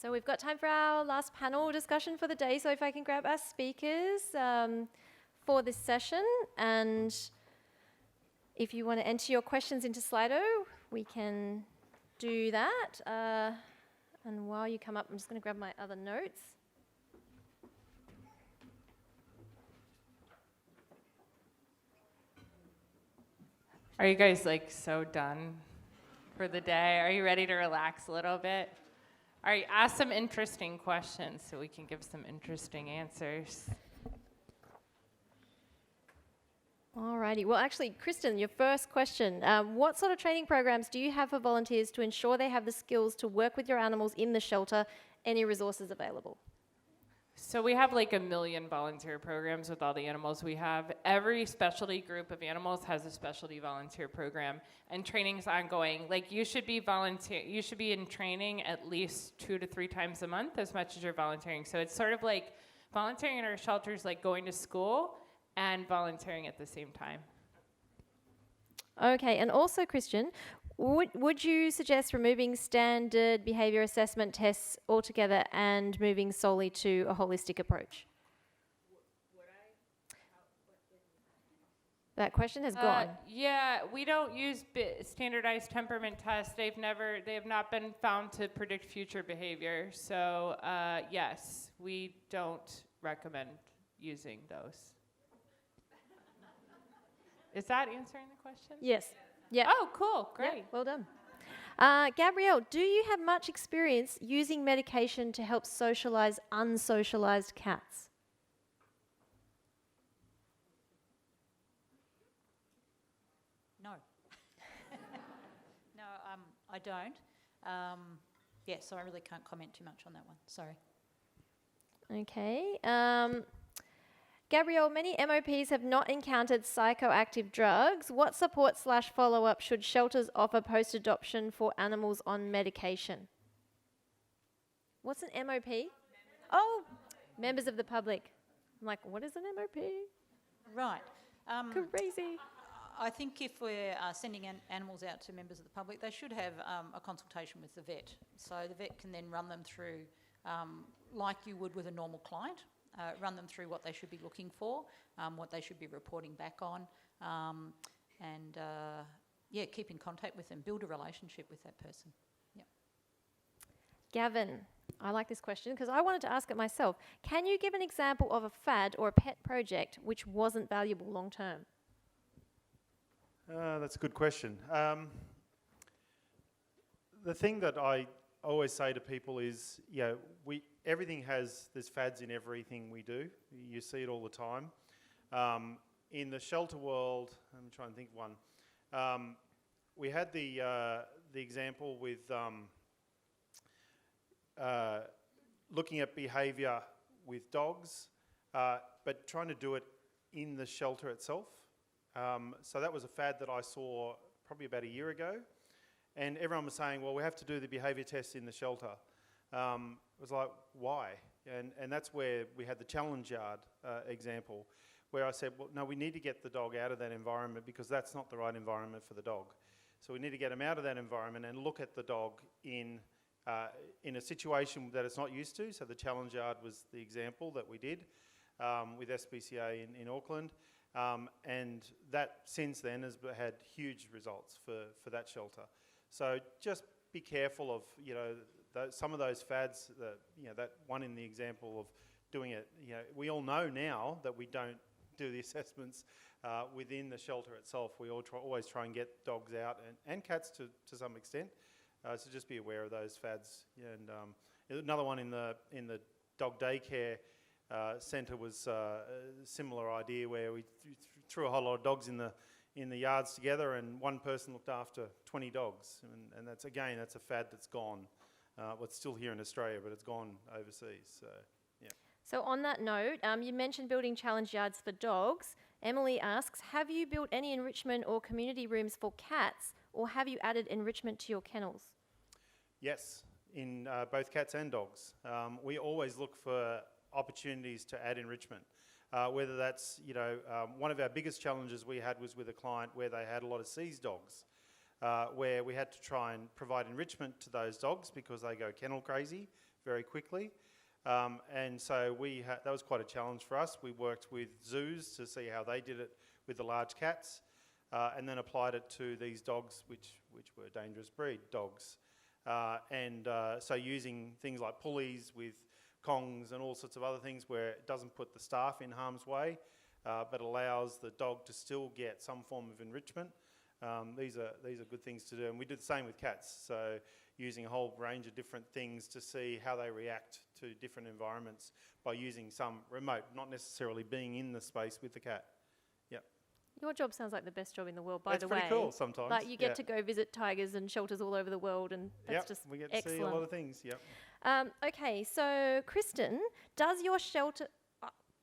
So we've got time for our last panel discussion for the day. So if I can grab our speakers for this session, and if you want to enter your questions into Slido, we can do that. And while you come up, I'm just going to grab my other notes. Are you guys like so done for the day? Are you ready to relax a little bit? All right, ask some interesting questions so we can give some interesting answers. Alrighty. Well, actually, Kristen, your first question. What sort of training programs do you have for volunteers to ensure they have the skills to work with your animals in the shelter? Any resources available? So we have like 1 million volunteer programs with all the animals we have. Every specialty group of animals has a specialty volunteer program, and training's ongoing. Like you should be in training at least 2 to 3 times a month as much as you're volunteering. So it's sort of like volunteering in our shelters, like going to school and volunteering at the same time. Okay, and also, Christian, would you suggest removing standard behaviour assessment tests altogether and moving solely to a holistic approach? That question has gone. Yeah, we don't use standardized temperament tests. They have not been found to predict future behavior. So yes, we don't recommend using those. Is that answering the question? Yes. Yeah. Oh, cool. Great. Yeah, well done. Gabrielle, do you have much experience using medication to help socialise unsocialised cats? No. No, I don't. So I really can't comment too much on that one. Sorry. Okay. Gabrielle, many MOPs have not encountered psychoactive drugs. What support/follow-up should shelters offer post-adoption for animals on medication? What's an MOP? Oh, members of the public. I'm like, what is an MOP? Right. Crazy. I think if we're sending animals out to members of the public, they should have a consultation with the vet. So the vet can then run them through, like you would with a normal client, run them through what they should be looking for, what they should be reporting back on, and keep in contact with them, build a relationship with that person. Yeah. Gavin, I like this question because I wanted to ask it myself. Can you give an example of a fad or a pet project which wasn't valuable long term? That's a good question. The thing that I always say to people is, everything there's fads in everything we do. You see it all the time. In the shelter world, I'm trying to think of one. We had the example with looking at behaviour with dogs, but trying to do it in the shelter itself. So that was a fad that I saw probably about a year ago. And everyone was saying, well, we have to do the behaviour test in the shelter. It was like, why? And that's where we had the challenge yard example, where I said, well, no, we need to get the dog out of that environment because that's not the right environment for the dog. So we need to get him out of that environment and look at the dog in a situation that it's not used to. So the challenge yard was the example that we did with SPCA in Auckland. And that since then has had huge results for that shelter. So just be careful of, some of those fads, that one in the example of doing it. We all know now that we don't do the assessments within the shelter itself. We always try and get dogs out and cats to some extent. So just be aware of those fads. And another one in the dog daycare centre was a similar idea where we threw a whole lot of dogs in the yards together, and one person looked after 20 dogs, and that's a fad that's gone. Well, it's still here in Australia, but it's gone overseas. So, yeah. So on that note, you mentioned building challenge yards for dogs. Emily asks, have you built any enrichment or community rooms for cats, or have you added enrichment to your kennels? Yes, in both cats and dogs. We always look for opportunities to add enrichment. Whether that's, one of our biggest challenges we had was with a client where they had a lot of seized dogs, where we had to try and provide enrichment to those dogs because they go kennel crazy very quickly. And so that was quite a challenge for us. We worked with zoos to see how they did it with the large cats, and then applied it to these dogs, which were dangerous breed dogs. So using things like pulleys with kongs and all sorts of other things where it doesn't put the staff in harm's way, but allows the dog to still get some form of enrichment. These are good things to do, and we did the same with cats. So using a whole range of different things to see how they react to different environments by using some remote, not necessarily being in the space with the cat. Yep. Your job sounds like the best job in the world, by That's the way. pretty cool sometimes. Like you get to go visit tigers and shelters all over the world, and that's just we get to excellent. see a lot of things. Yep. Okay, so Kristen, does your shelter...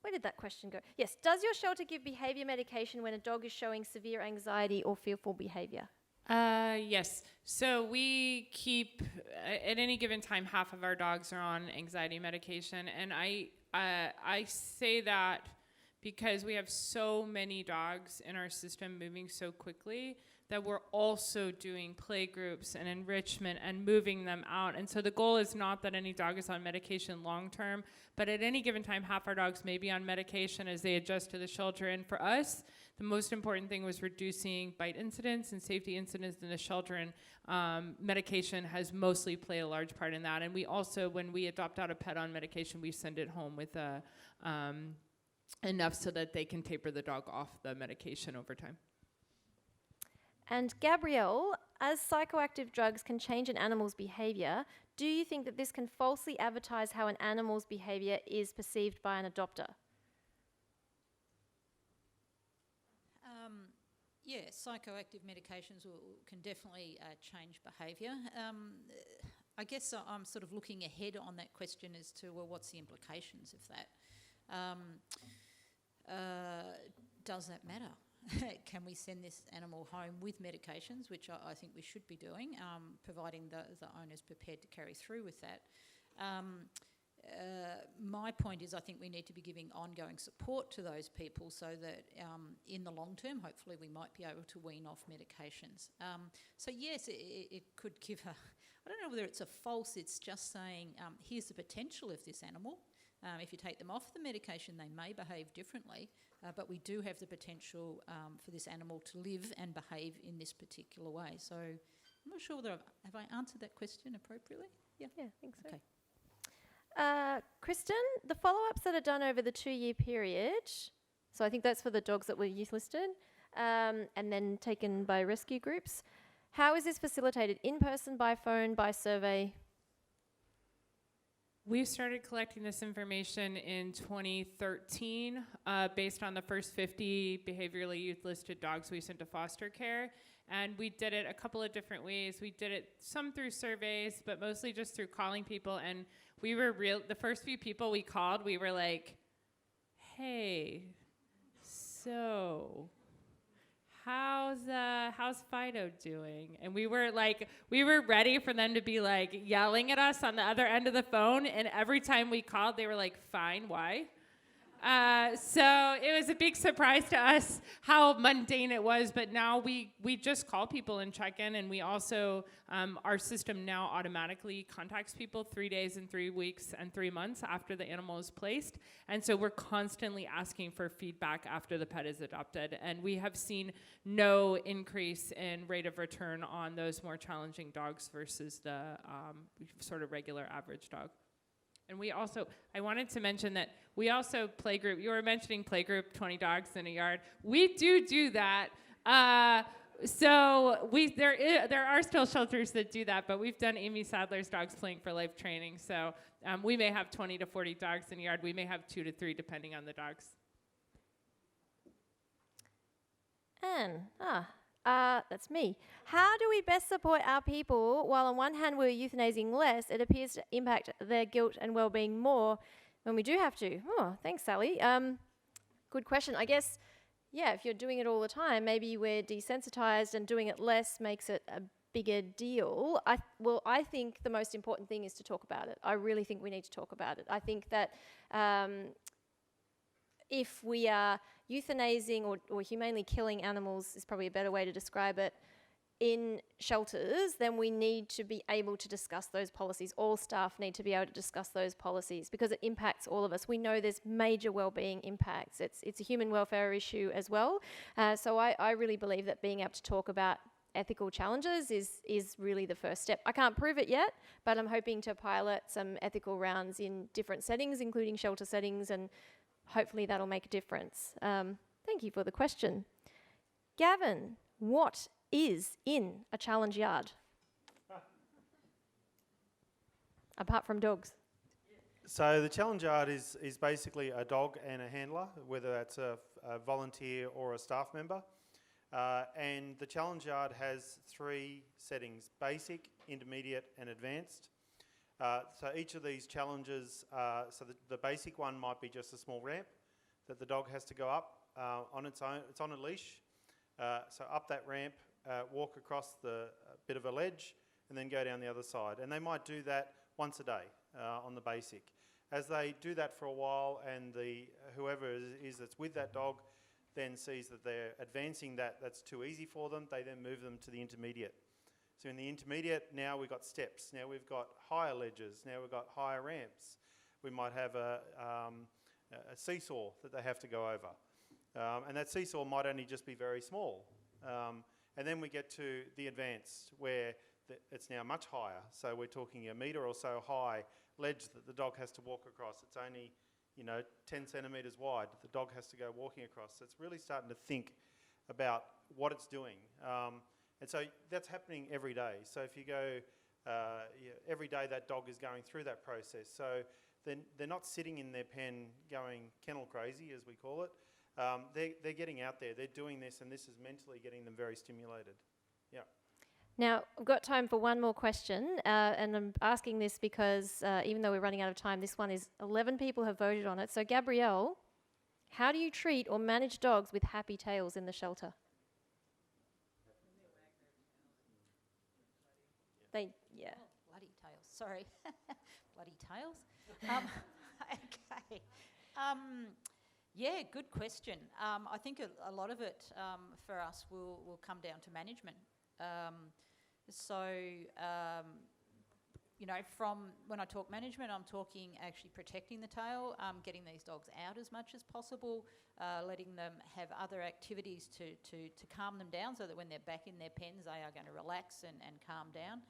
where did that question go? Yes, does your shelter give behaviour medication when a dog is showing severe anxiety or fearful behaviour? Yes. So we keep, at any given time, half of our dogs are on anxiety medication. And I say that because we have so many dogs in our system moving so quickly that we're also doing play groups and enrichment and moving them out. And so the goal is not that any dog is on medication long term, but at any given time, half our dogs may be on medication as they adjust to the shelter. And for us, the most important thing was reducing bite incidents and safety incidents in the shelter, and medication has mostly played a large part in that. And we also, when we adopt out a pet on medication, we send it home with enough so that they can taper the dog off the medication over time. And Gabrielle, as psychoactive drugs can change an animal's behaviour, do you think that this can falsely advertise how an animal's behaviour is perceived by an adopter? Yeah, psychoactive medications can definitely change behaviour. I guess I'm sort of looking ahead on that question as to, well, what's the implications of that? Does that matter? Can we send this animal home with medications, which I think we should be doing, providing the owner's prepared to carry through with that. My point is I think we need to be giving ongoing support to those people so that in the long term, hopefully we might be able to wean off medications. So yes, it could give I don't know whether it's a false, it's just saying here's the potential of this animal. If you take them off the medication, they may behave differently, but we do have the potential for this animal to live and behave in this particular way. So I'm not sure whether have I answered that question appropriately? Yeah, I think so. Okay. Kristen, the follow-ups that are done over the 2-year period, so I think that's for the dogs that were youth listed, and then taken by rescue groups. How is this facilitated? In person, by phone, by survey? We started collecting this information in 2013 based on the first 50 behaviorally youth listed dogs we sent to foster care. And we did it a couple of different ways. We did it some through surveys, but mostly just through calling people. And we were the first few people we called, we were like, hey, so how's Fido doing? And we were ready for them to be like yelling at us on the other end of the phone. And every time we called, they were like, fine, why? So it was a big surprise to us how mundane it was, but now we just call people and check in, and we also, our system now automatically contacts people 3 days and 3 weeks and 3 months after the animal is placed, and so we're constantly asking for feedback after the pet is adopted, and we have seen no increase in rate of return on those more challenging dogs versus the sort of regular average dog. And we also, I wanted to mention that we also playgroup, you were mentioning playgroup, 20 dogs in a yard. We do that. So there are still shelters that do that, but we've done Amy Sadler's Dogs Playing for Life training. So we may have 20 to 40 dogs in a yard. We may have 2 to 3 depending on the dogs. Anne, that's me. How do we best support our people while on one hand we're euthanizing less, it appears to impact their guilt and well-being more when we do have to? Oh, thanks, Sally. Good question. I guess, yeah, if you're doing it all the time, maybe we're desensitized and doing it less makes it a bigger deal. I think the most important thing is to talk about it. I really think we need to talk about it. I think that if we are euthanizing or humanely killing animals is probably a better way to describe it, in shelters, then we need to be able to discuss those policies. All staff need to be able to discuss those policies because it impacts all of us. We know there's major wellbeing impacts. It's a human welfare issue as well. So I really believe that being able to talk about ethical challenges is really the first step. I can't prove it yet, but I'm hoping to pilot some ethical rounds in different settings, including shelter settings, and hopefully that'll make a difference. Thank you for the question. Gavin, what is in a challenge yard? Apart from dogs. So the challenge yard is basically a dog and a handler, whether that's a volunteer or a staff member. And the challenge yard has 3 settings: basic, intermediate and advanced. So each of these challenges, so the basic one might be just a small ramp that the dog has to go up on its own. It's on a leash. So up that ramp, walk across the bit of a ledge and then go down the other side. And they might do that once a day on the basic. As they do that for a while and whoever it is that's with that dog then sees that they're advancing that's too easy for them, they then move them to the intermediate. So in the intermediate, now we've got steps. Now we've got higher ledges. Now we've got higher ramps. We might have a seesaw that they have to go over. And that seesaw might only just be very small. And then we get to the advanced, where it's now much higher. So we're talking a metre or so high ledge that the dog has to walk across. It's only 10 centimetres wide. The dog has to go walking across. So it's really starting to think about what it's doing. And so that's happening every day. So if you go, every day that dog is going through that process. So they're not sitting in their pen going kennel crazy, as we call it. They're getting out there. They're doing this, and this is mentally getting them very stimulated. Yeah. Now, we've got time for one more question, and I'm asking this because even though we're running out of time, this one is 11 people have voted on it. So, Gabrielle, how do you treat or manage dogs with happy tails in the shelter? Oh, bloody tails, sorry. Bloody tails. Okay. Yeah, good question. I think a lot of it for us will come down to management. From when I talk management, I'm talking actually protecting the tail, getting these dogs out as much as possible, letting them have other activities to calm them down so that when they're back in their pens, they are going to relax and calm down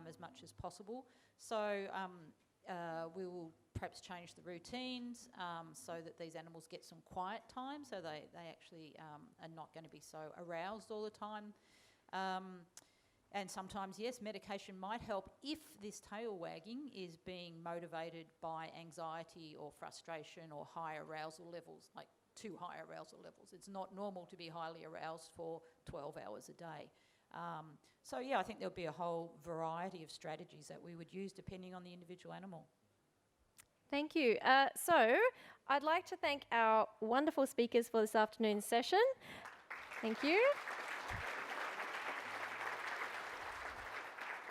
as much as possible. So we will perhaps change the routines so that these animals get some quiet time so they actually are not going to be so aroused all the time. And sometimes, yes, medication might help if this tail wagging is being motivated by anxiety or frustration or high arousal levels, like too high arousal levels. It's not normal to be highly aroused for 12 hours a day. So, yeah, I think there'll be a whole variety of strategies that we would use depending on the individual animal. Thank you. So I'd like to thank our wonderful speakers for this afternoon's session. Thank you.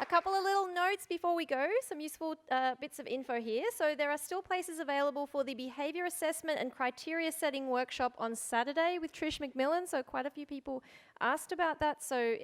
A couple of little notes before we go, some useful bits of info here. So there are still places available for the behaviour assessment and criteria setting workshop on Saturday with Trish McMillan. So quite a few people asked about that. So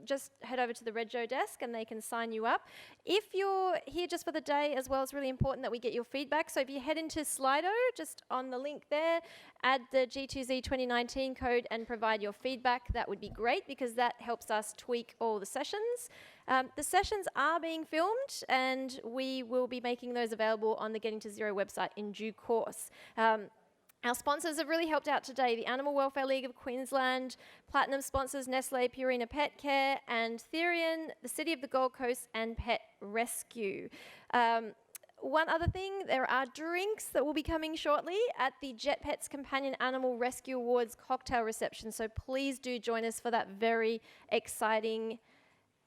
just head over to the Rego desk and they can sign you up. If you're here just for the day as well, it's really important that we get your feedback. So if you head into Slido, just on the link there, add the G2Z2019 code and provide your feedback. That would be great because that helps us tweak all the sessions. The sessions are being filmed and we will be making those available on the Getting to Zero website in due course. Our sponsors have really helped out today. The Animal Welfare League of Queensland, Platinum sponsors Nestle, Purina Pet Care and Therian, the City of the Gold Coast and Pet Rescue. One other thing, there are drinks that will be coming shortly at the Jet Pets Companion Animal Rescue Awards cocktail reception. So please do join us for that very exciting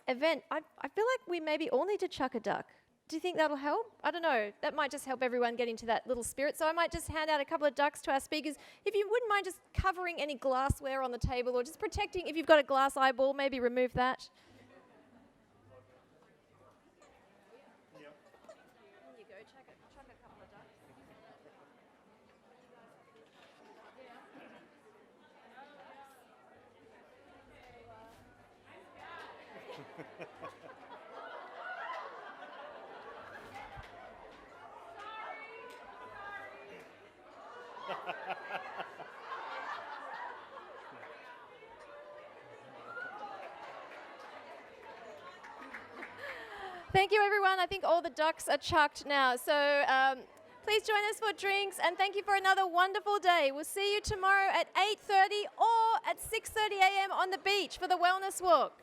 event. I feel like we maybe all need to chuck a duck. Do you think that'll help? I don't know. That might just help everyone get into that little spirit. So I might just hand out a couple of ducks to our speakers. If you wouldn't mind just covering any glassware on the table or just protecting, if you've got a glass eyeball, maybe remove that. Yep. Here you go. Chuck a couple of ducks. Thank you, everyone. I think all the ducks are chucked now. So please join us for drinks, and thank you for another wonderful day. We'll see you tomorrow at 8:30 or at 6:30 a.m. on the beach for the wellness walk.